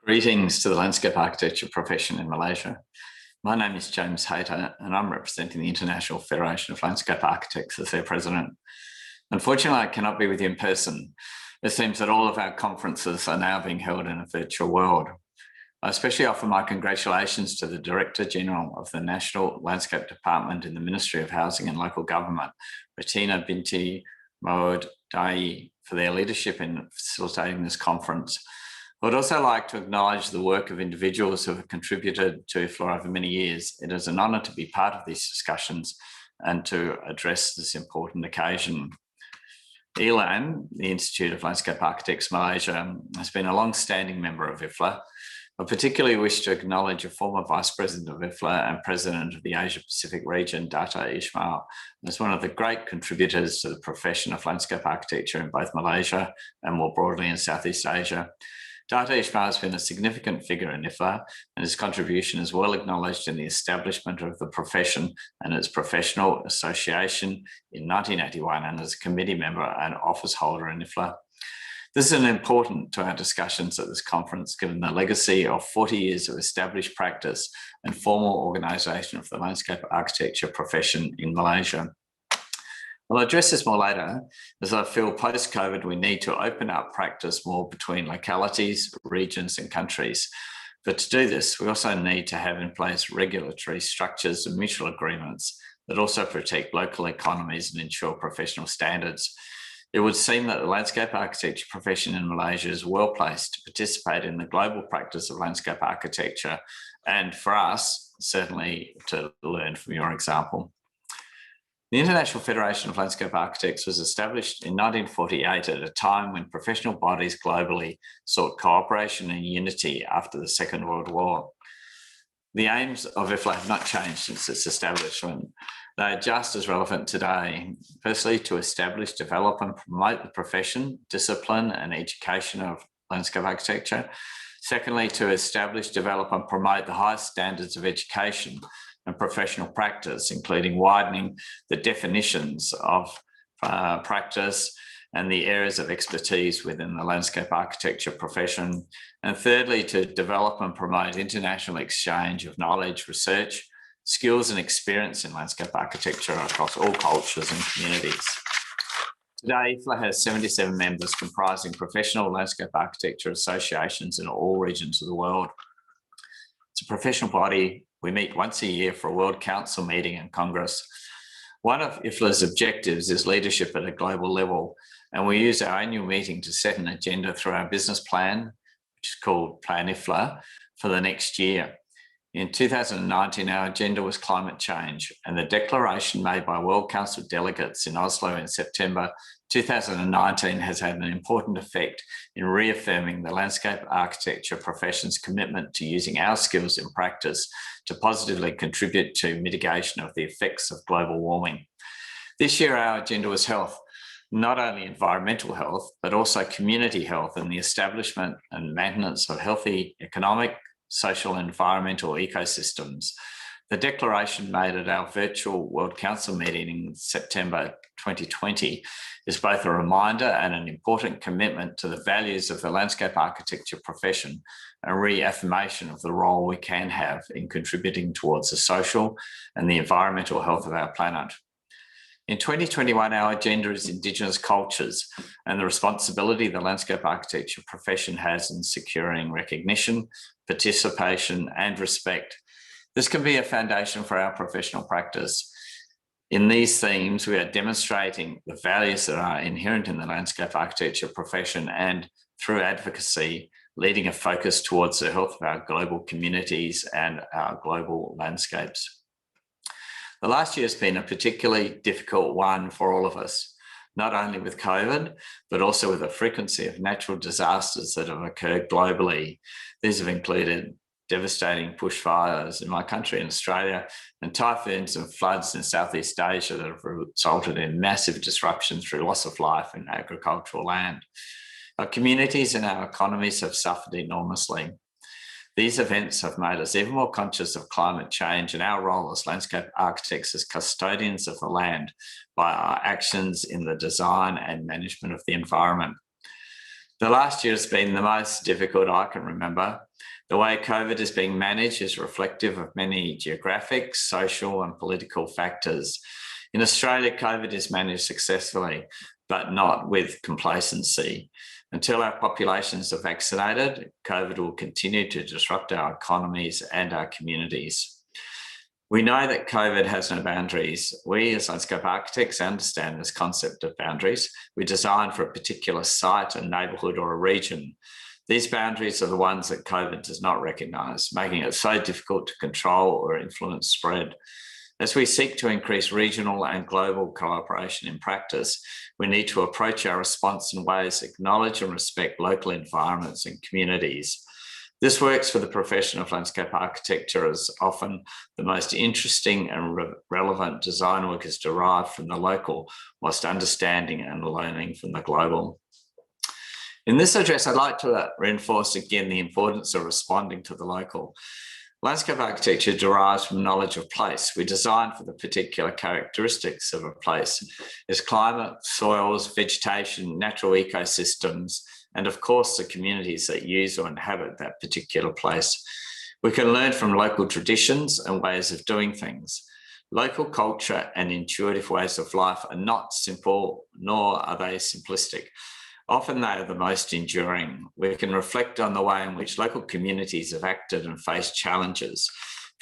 Greetings to the landscape architecture profession in Malaysia. My name is James Hayter and I'm representing the International Federation of Landscape Architects as their president. Unfortunately, I cannot be with you in person. It seems that all of our conferences are now being held in a virtual world. I especially offer my congratulations to the Director General of the National Landscape Department in the Ministry of Housing and Local Government, Ratina Binti Mohd Dai, for their leadership in facilitating this conference. I would also like to acknowledge the work of individuals who have contributed to IFLA over many years. It is an honour to be part of these discussions and to address this important occasion. ILAN, the Institute of Landscape Architects Malaysia, has been a long-standing member of IFLA. I particularly wish to acknowledge a former Vice President of IFLA and President of the Asia Pacific region, Data Ismail, as one of the great contributors to the profession of landscape architecture in both Malaysia and more broadly in Southeast Asia. Data Ismail has been a significant figure in IFLA, and his contribution is well acknowledged in the establishment of the profession and its professional association in 1981, and as a committee member and office holder in IFLA. This is important to our discussions at this conference, given the legacy of 40 years of established practice and formal organisation of the landscape architecture profession in Malaysia. I'll address this more later, as I feel post-COVID we need to open up practice more between localities, regions and countries. But to do this, we also need to have in place regulatory structures and mutual agreements that also protect local economies and ensure professional standards. It would seem that the landscape architecture profession in Malaysia is well placed to participate in the global practice of landscape architecture, and for us, certainly to learn from your example. The International Federation of Landscape Architects was established in 1948 at a time when professional bodies globally sought cooperation and unity after the Second World War. The aims of IFLA have not changed since its establishment. They are just as relevant today. Firstly, to establish, develop and promote the profession, discipline and education of landscape architecture. Secondly, to establish, develop and promote the highest standards of education and professional practice, including widening the definitions of practice and the areas of expertise within the landscape architecture profession. And thirdly, to develop and promote international exchange of knowledge, research, skills and experience in landscape architecture across all cultures and communities. Today, IFLA has 77 members comprising professional landscape architecture associations in all regions of the world. It's a professional body. We meet once a year for a World Council meeting and Congress. One of IFLA's objectives is leadership at a global level, and we use our annual meeting to set an agenda through our business plan, which is called Plan IFLA, for the next year. In 2019, our agenda was climate change, and the declaration made by World Council delegates in Oslo in September 2019 has had an important effect in reaffirming the landscape architecture profession's commitment to using our skills in practice to positively contribute to mitigation of the effects of global warming. This year, our agenda was health, not only environmental health, but also community health and the establishment and maintenance of healthy economic, social and environmental ecosystems. The declaration made at our virtual World Council meeting in September 2020 is both a reminder and an important commitment to the values of the landscape architecture profession and reaffirmation of the role we can have in contributing towards the social and the environmental health of our planet. In 2021, our agenda is Indigenous cultures and the responsibility the landscape architecture profession has in securing recognition, participation and respect. This can be a foundation for our professional practice. In these themes, we are demonstrating the values that are inherent in the landscape architecture profession and, through advocacy, leading a focus towards the health of our global communities and our global landscapes. The last year has been a particularly difficult one for all of us, not only with COVID, but also with the frequency of natural disasters that have occurred globally. These have included devastating bushfires in my country, in Australia, and typhoons and floods in Southeast Asia that have resulted in massive disruption through loss of life in agricultural land. Our communities and our economies have suffered enormously. These events have made us even more conscious of climate change and our role as landscape architects as custodians of the land by our actions in the design and management of the environment. The last year has been the most difficult I can remember. The way COVID is being managed is reflective of many geographic, social and political factors. In Australia, COVID is managed successfully, but not with complacency. Until our populations are vaccinated, COVID will continue to disrupt our economies and our communities. We know that COVID has no boundaries. We as landscape architects understand this concept of boundaries. We design for a particular site, a neighbourhood or a region. These boundaries are the ones that COVID does not recognise, making it so difficult to control or influence spread. As we seek to increase regional and global cooperation in practice, we need to approach our response in ways that acknowledge and respect local environments and communities. This works for the profession of landscape architecture, as often the most interesting and relevant design work is derived from the local, whilst understanding and learning from the global. In this address, I'd like to reinforce again the importance of responding to the local. Landscape architecture derives from knowledge of place. We design for the particular characteristics of a place. There's climate, soils, vegetation, natural ecosystems, and of course the communities that use or inhabit that particular place. We can learn from local traditions and ways of doing things. Local culture and intuitive ways of life are not simple, nor are they simplistic. Often they are the most enduring. We can reflect on the way in which local communities have acted and faced challenges.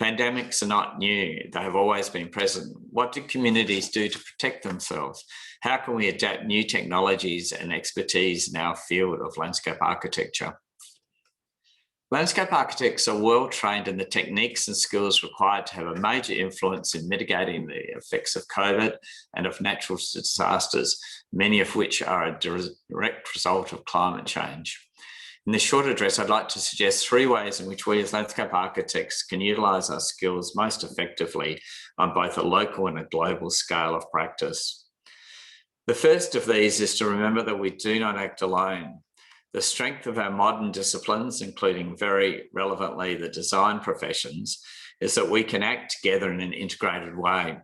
Pandemics are not new, they have always been present. What do communities do to protect themselves? How can we adapt new technologies and expertise in our field of landscape architecture? Landscape architects are well trained in the techniques and skills required to have a major influence in mitigating the effects of COVID and of natural disasters, many of which are a direct result of climate change. In this short address, I'd like to suggest 3 ways in which we as landscape architects can utilise our skills most effectively on both a local and a global scale of practice. The first of these is to remember that we do not act alone. The strength of our modern disciplines, including very relevantly the design professions, is that we can act together in an integrated way.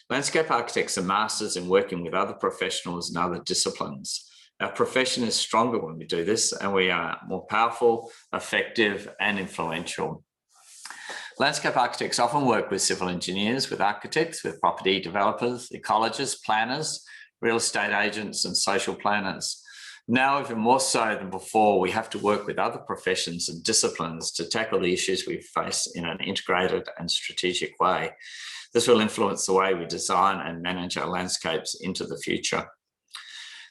Landscape architects are masters in working with other professionals and other disciplines. Our profession is stronger when we do this, and we are more powerful, effective, and influential. Landscape architects often work with civil engineers, with architects, with property developers, ecologists, planners, real estate agents, and social planners. Now, even more so than before, we have to work with other professions and disciplines to tackle the issues we face in an integrated and strategic way. This will influence the way we design and manage our landscapes into the future.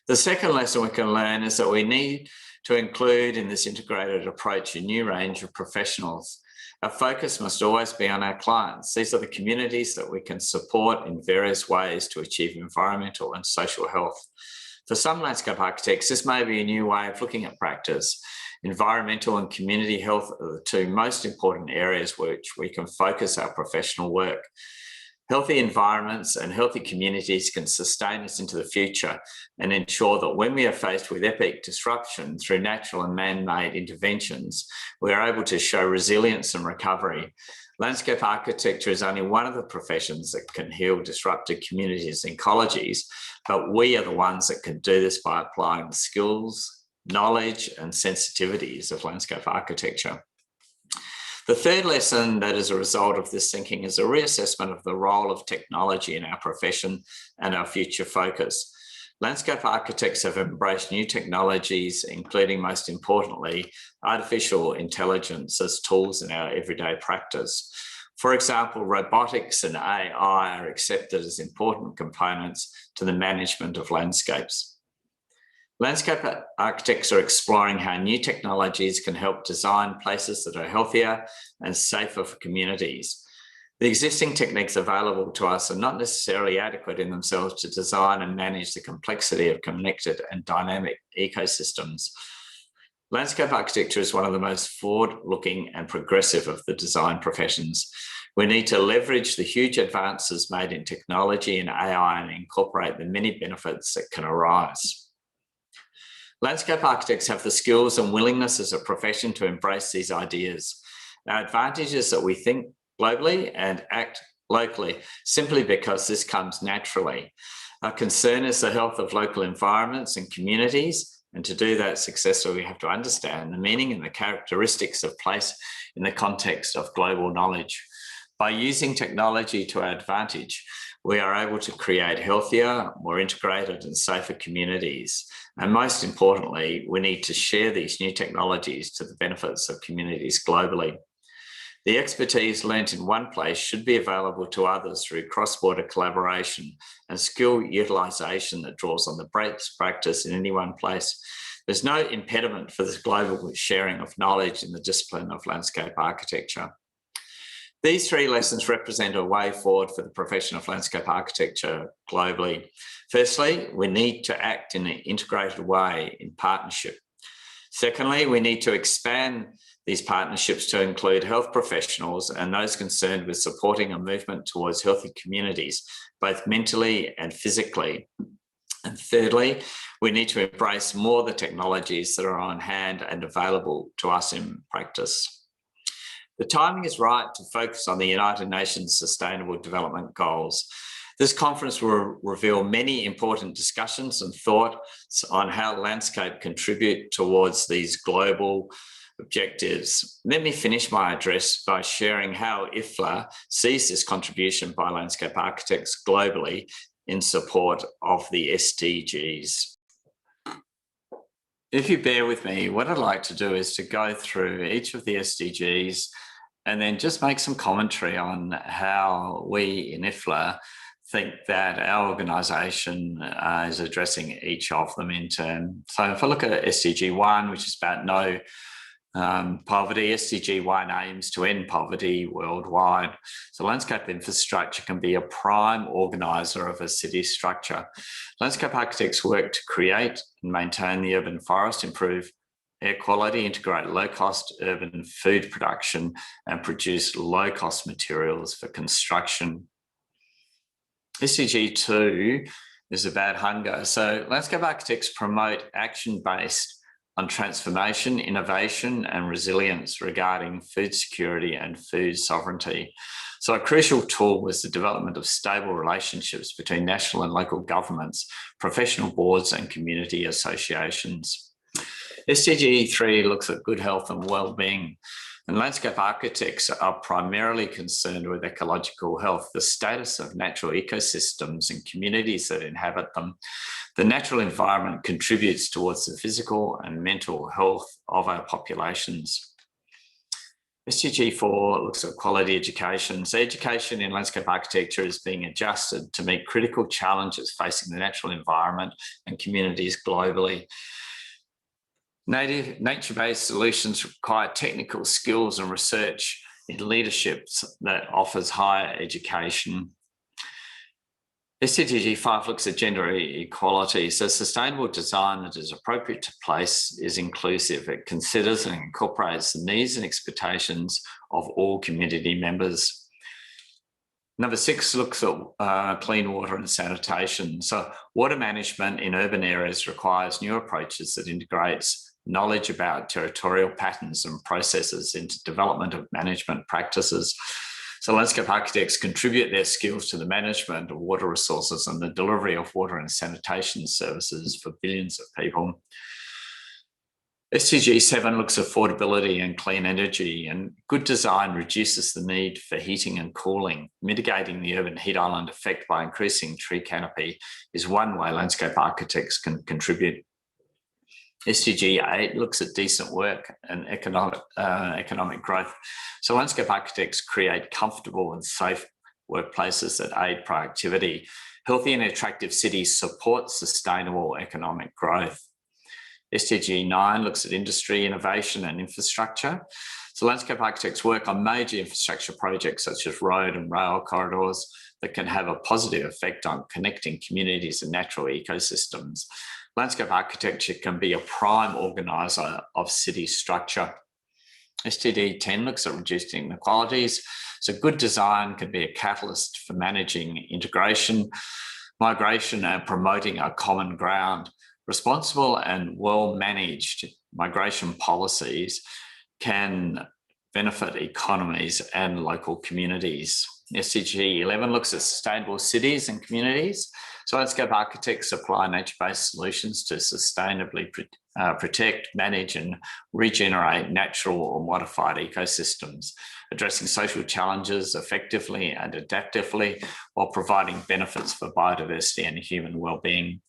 The second lesson we can learn is that we need to include in this integrated approach a new range of professionals. Our focus must always be on our clients. These are the communities that we can support in various ways to achieve environmental and social health. For some landscape architects, this may be a new way of looking at practice. Environmental and community health are the 2 most important areas which we can focus our professional work. Healthy environments and healthy communities can sustain us into the future and ensure that when we are faced with epic disruption through natural and man-made interventions, we are able to show resilience and recovery. Landscape architecture is only one of the professions that can heal disrupted communities and ecologies, but we are the ones that can do this by applying the skills, knowledge, and sensitivities of landscape architecture. The third lesson that is a result of this thinking is a reassessment of the role of technology in our profession and our future focus. Landscape architects have embraced new technologies, including, most importantly, artificial intelligence as tools in our everyday practice. For example, robotics and AI are accepted as important components to the management of landscapes. Landscape architects are exploring how new technologies can help design places that are healthier and safer for communities. The existing techniques available to us are not necessarily adequate in themselves to design and manage the complexity of connected and dynamic ecosystems. Landscape architecture is one of the most forward-looking and progressive of the design professions. We need to leverage the huge advances made in technology and AI and incorporate the many benefits that can arise. Landscape architects have the skills and willingness as a profession to embrace these ideas. Our advantage is that we think globally and act locally, simply because this comes naturally. Our concern is the health of local environments and communities, And to do that successfully, we have to understand the meaning and the characteristics of place in the context of global knowledge. By using technology to our advantage, we are able to create healthier, more integrated and safer communities. And most importantly, we need to share these new technologies to the benefits of communities globally. The expertise learnt in one place should be available to others through cross-border collaboration and skill utilisation that draws on the best practice in any one place. There's no impediment for this global sharing of knowledge in the discipline of landscape architecture. These three lessons represent a way forward for the profession of landscape architecture globally. Firstly, we need to act in an integrated way in partnership. Secondly, we need to expand these partnerships to include health professionals and those concerned with supporting a movement towards healthy communities, both mentally and physically. And thirdly, we need to embrace more the technologies that are on hand and available to us in practice. The timing is right to focus on the United Nations Sustainable Development Goals. This conference will reveal many important discussions and thoughts on how landscape contribute towards these global objectives. Let me finish my address by sharing how IFLA sees this contribution by landscape architects globally in support of the SDGs. If you bear with me, what I'd like to do is to go through each of the SDGs and then just make some commentary on how we in IFLA think that our organisation is addressing each of them in turn. So if I look at SDG 1, which is about no poverty, SDG 1 aims to end poverty worldwide. So landscape infrastructure can be a prime organiser of a city structure. Landscape architects work to create and maintain the urban forest, improve air quality, integrate low-cost urban food production, and produce low-cost materials for construction. SDG 2 is about hunger. So landscape architects promote action based on transformation, innovation, and resilience regarding food security and food sovereignty. So a crucial tool was the development of stable relationships between national and local governments, professional boards, and community associations. SDG 3 looks at good health and well-being. And landscape architects are primarily concerned with ecological health, the status of natural ecosystems and communities that inhabit them. The natural environment contributes towards the physical and mental health of our populations. SDG 4 looks at quality education. So education in landscape architecture is being adjusted to meet critical challenges facing the natural environment and communities globally. Nature-based solutions require technical skills and research in leadership that offers higher education. SDG 5 looks at gender equality. So sustainable design that is appropriate to place is inclusive. It considers and incorporates the needs and expectations of all community members. Number 6 looks at clean water and sanitation. So water management in urban areas requires new approaches that integrates knowledge about territorial patterns and processes into development of management practices. So landscape architects contribute their skills to the management of water resources and the delivery of water and sanitation services for billions of people. SDG 7 looks at affordability and clean energy, and good design reduces the need for heating and cooling. Mitigating the urban heat island effect by increasing tree canopy is one way landscape architects can contribute. SDG 8 looks at decent work and economic growth. So landscape architects create comfortable and safe workplaces that aid productivity. Healthy and attractive cities support sustainable economic growth. SDG 9 looks at industry, innovation and infrastructure. So landscape architects work on major infrastructure projects such as road and rail corridors that can have a positive effect on connecting communities and natural ecosystems. Landscape architecture can be a prime organiser of city structure. SDG 10 looks at reducing inequalities. So good design can be a catalyst for managing integration, migration and promoting a common ground. Responsible and well-managed migration policies can benefit economies and local communities. SDG 11 looks at sustainable cities and communities. So landscape architects apply nature-based solutions to sustainably protect, manage and regenerate natural or modified ecosystems, addressing social challenges effectively and adaptively while providing benefits for biodiversity and human well-being.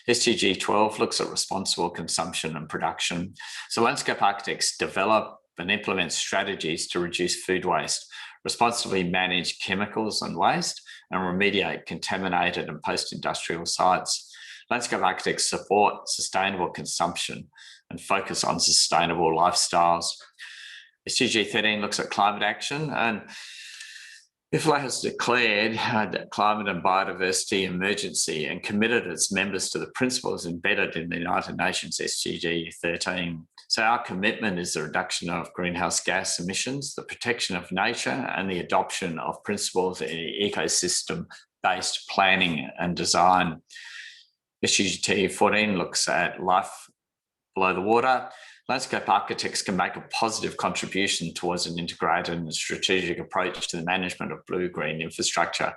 SDG 12 looks at responsible consumption and production. So landscape architects develop and implement strategies to reduce food waste, responsibly manage chemicals and waste, and remediate contaminated and post-industrial sites. Landscape architects support sustainable consumption and focus on sustainable lifestyles. SDG 13 looks at climate action, and IFLA has declared that climate and biodiversity emergency and committed its members to the principles embedded in the United Nations SDG 13. So our commitment is the reduction of greenhouse gas emissions, the protection of nature, and the adoption of principles in ecosystem-based planning and design. SDG 14 looks at life below the water. Landscape architects can make a positive contribution towards an integrated and strategic approach to the management of blue-green infrastructure,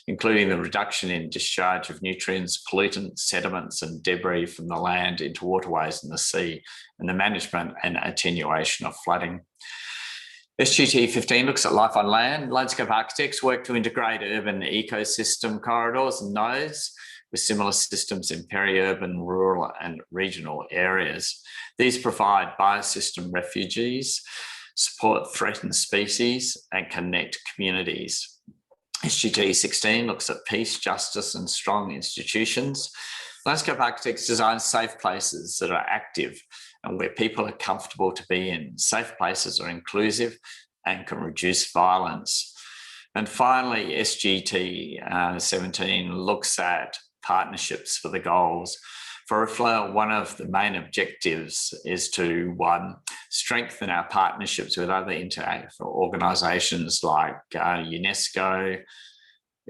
including the reduction in discharge of nutrients, pollutants, sediments and debris from the land into waterways and the sea, and the management and attenuation of flooding. SDG 15 looks at life on land. Landscape architects work to integrate urban ecosystem corridors and nodes with similar systems in peri-urban, rural and regional areas. These provide biosystem refuges, support threatened species and connect communities. SDG 16 looks at peace, justice and strong institutions. Landscape architects design safe places that are active and where people are comfortable to be in. Safe places are inclusive and can reduce violence. And finally, SDG 17 looks at partnerships for the goals. For IFLA, one of the main objectives is to, one, strengthen our partnerships with other international organisations like UNESCO,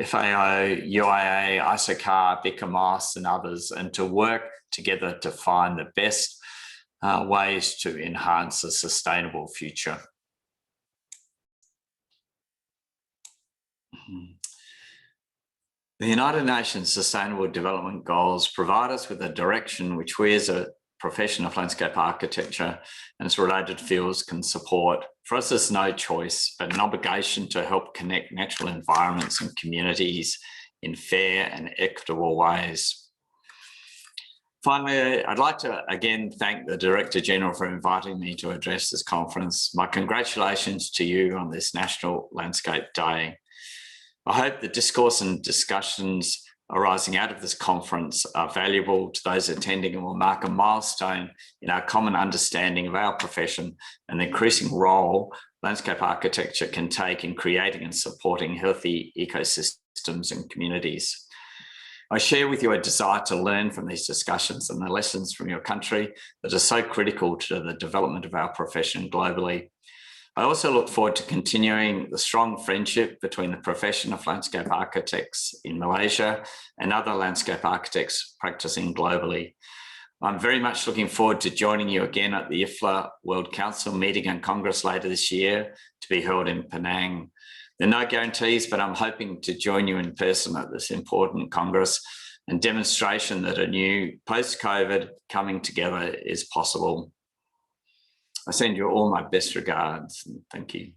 FAO, UIA, ISOCAR, BICAMOS and others, and to work together to find the best ways to enhance a sustainable future. The United Nations Sustainable Development Goals provide us with a direction which we as a profession of landscape architecture and its related fields can support. For us, there's no choice, but an obligation to help connect natural environments and communities in fair and equitable ways. Finally, I'd like to again thank the Director General for inviting me to address this conference. My congratulations to you on this National Landscape Day. I hope the discourse and discussions arising out of this conference are valuable to those attending and will mark a milestone in our common understanding of our profession and the increasing role landscape architecture can take in creating and supporting healthy ecosystems and communities. I share with you a desire to learn from these discussions and the lessons from your country that are so critical to the development of our profession globally. I also look forward to continuing the strong friendship between the profession of landscape architects in Malaysia and other landscape architects practicing globally. I'm very much looking forward to joining you again at the IFLA World Council meeting and Congress later this year to be held in Penang. There are no guarantees, but I'm hoping to join you in person at this important Congress and demonstration that a new post-COVID coming together is possible. I send you all my best regards and thank you.